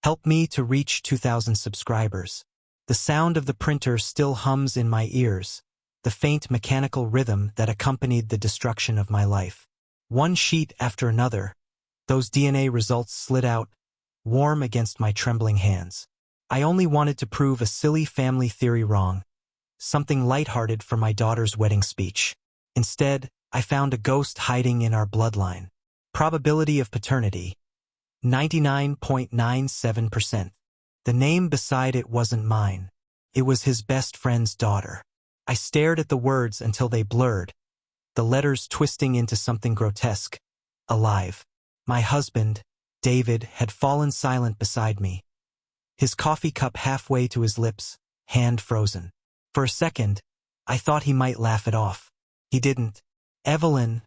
Help me to reach 2,000 subscribers. The sound of the printer still hums in my ears, the faint mechanical rhythm that accompanied the destruction of my life. One sheet after another, those DNA results slid out, warm against my trembling hands. I only wanted to prove a silly family theory wrong, something lighthearted for my daughter's wedding speech. Instead, I found a ghost hiding in our bloodline. Probability of paternity: 99.97%. The name beside it wasn't mine. It was his best friend's daughter. I stared at the words until they blurred, the letters twisting into something grotesque. Alive. My husband, David, had fallen silent beside me, his coffee cup halfway to his lips, hand frozen. For a second, I thought he might laugh it off. He didn't. "Evelyn,"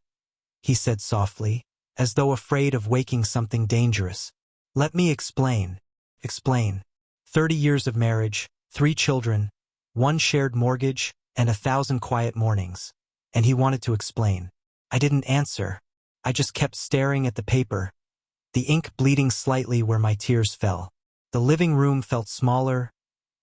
he said softly, as though afraid of waking something dangerous. "Let me explain. Explain. 30 years of marriage, 3 children, 1 shared mortgage, and 1,000 quiet mornings." And he wanted to explain. I didn't answer. I just kept staring at the paper, the ink bleeding slightly where my tears fell. The living room felt smaller,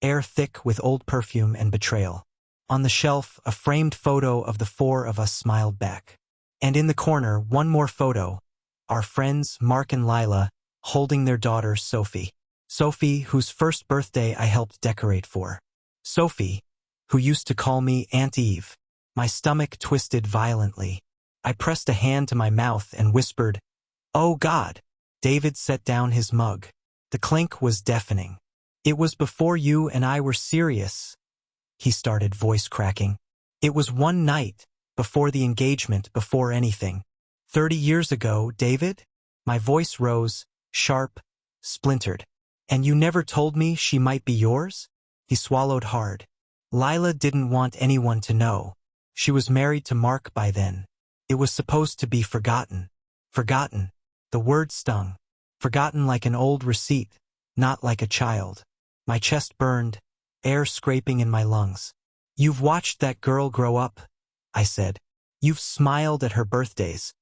air thick with old perfume and betrayal. On the shelf, a framed photo of the 4 of us smiled back. And in the corner, one more photo, our friends Mark and Lila, holding their daughter Sophie. Sophie, whose first birthday I helped decorate for. Sophie, who used to call me Aunt Eve. My stomach twisted violently. I pressed a hand to my mouth and whispered, "Oh God!" David set down his mug. The clink was deafening. "It was before you and I were serious," he started, voice cracking. "It was one night, before the engagement, before anything. 30 years ago, David?" My voice rose, sharp, splintered. "And you never told me she might be yours?" He swallowed hard. "Lila didn't want anyone to know. She was married to Mark by then. It was supposed to be forgotten." Forgotten. The word stung. Forgotten like an old receipt, not like a child. My chest burned, air scraping in my lungs. "You've watched that girl grow up," I said. "You've smiled at her birthdays,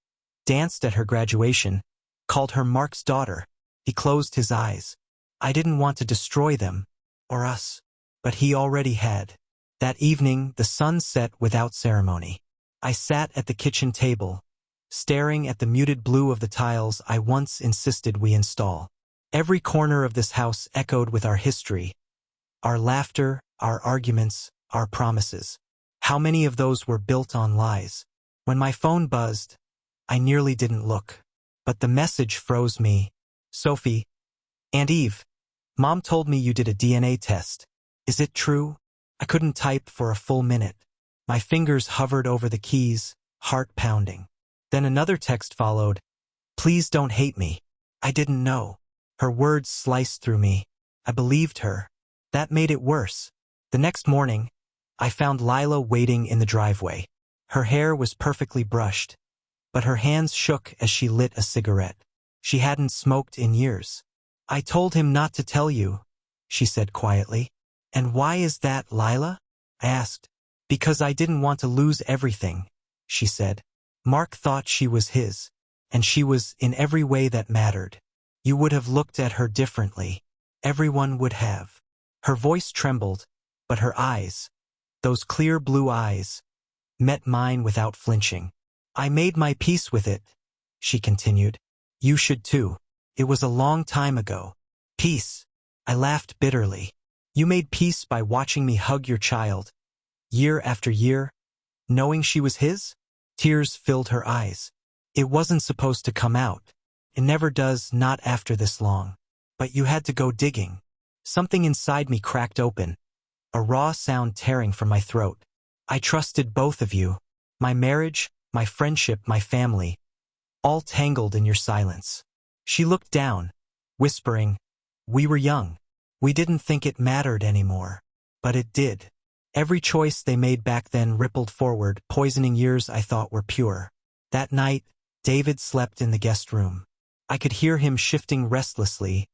danced at her graduation, called her Mark's daughter." He closed his eyes. I didn't want to destroy them, or us, but he already had. That evening, the sun set without ceremony. I sat at the kitchen table, staring at the muted blue of the tiles I once insisted we install. Every corner of this house echoed with our history, our laughter, our arguments, our promises. How many of those were built on lies? When my phone buzzed, I nearly didn't look. But the message froze me. "Sophie, Aunt Eve, Mom told me you did a DNA test. Is it true?" I couldn't type for a full minute. My fingers hovered over the keys, heart pounding. Then another text followed. "Please don't hate me. I didn't know." Her words sliced through me. I believed her. That made it worse. The next morning, I found Lila waiting in the driveway. Her hair was perfectly brushed, but her hands shook as she lit a cigarette. She hadn't smoked in years. "I told him not to tell you," she said quietly. "And why is that, Lila?" I asked. "Because I didn't want to lose everything," she said. "Mark thought she was his, and she was in every way that mattered. You would have looked at her differently. Everyone would have." Her voice trembled, but her eyes, those clear blue eyes, met mine without flinching. "I made my peace with it," she continued. "You should too. It was a long time ago." "Peace?" I laughed bitterly. "You made peace by watching me hug your child, year after year, knowing she was his?" Tears filled her eyes. "It wasn't supposed to come out. It never does, not after this long. But you had to go digging." Something inside me cracked open, a raw sound tearing from my throat. "I trusted both of you. My marriage, my friendship, my family, all tangled in your silence." She looked down, whispering, "We were young. We didn't think it mattered anymore. But it did." Every choice they made back then rippled forward, poisoning years I thought were pure. That night, David slept in the guest room. I could hear him shifting restlessly,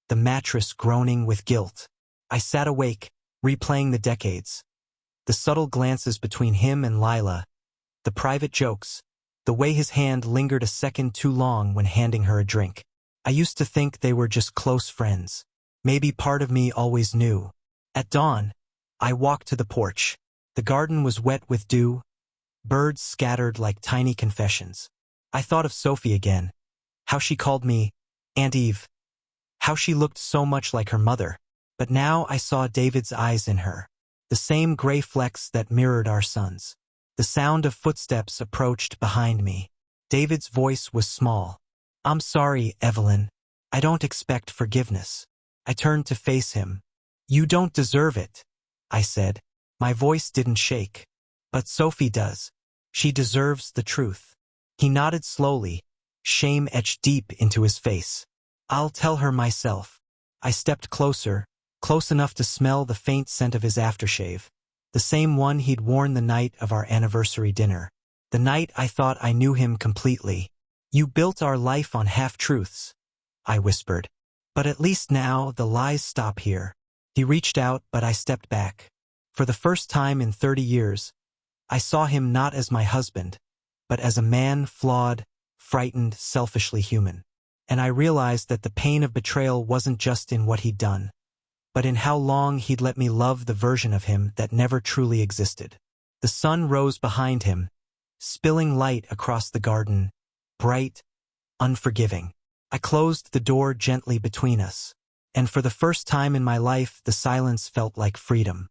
the mattress groaning with guilt. I sat awake, replaying the decades. The subtle glances between him and Lila, the private jokes, the way his hand lingered a second too long when handing her a drink. I used to think they were just close friends. Maybe part of me always knew. At dawn, I walked to the porch. The garden was wet with dew, birds scattered like tiny confessions. I thought of Sophie again. How she called me Aunt Eve. How she looked so much like her mother. But now I saw David's eyes in her. The same gray flecks that mirrored our son's. The sound of footsteps approached behind me. David's voice was small. "I'm sorry, Evelyn. I don't expect forgiveness." I turned to face him. "You don't deserve it," I said. My voice didn't shake. "But Sophie does. She deserves the truth." He nodded slowly, shame etched deep into his face. "I'll tell her myself." I stepped closer, close enough to smell the faint scent of his aftershave, the same one he'd worn the night of our anniversary dinner, the night I thought I knew him completely. "You built our life on half-truths," I whispered. "But at least now the lies stop here." He reached out, but I stepped back. For the first time in 30 years, I saw him not as my husband, but as a man flawed, frightened, selfishly human. And I realized that the pain of betrayal wasn't just in what he'd done, but in how long he'd let me love the version of him that never truly existed. The sun rose behind him, spilling light across the garden, bright, unforgiving. I closed the door gently between us, and for the first time in my life the silence felt like freedom.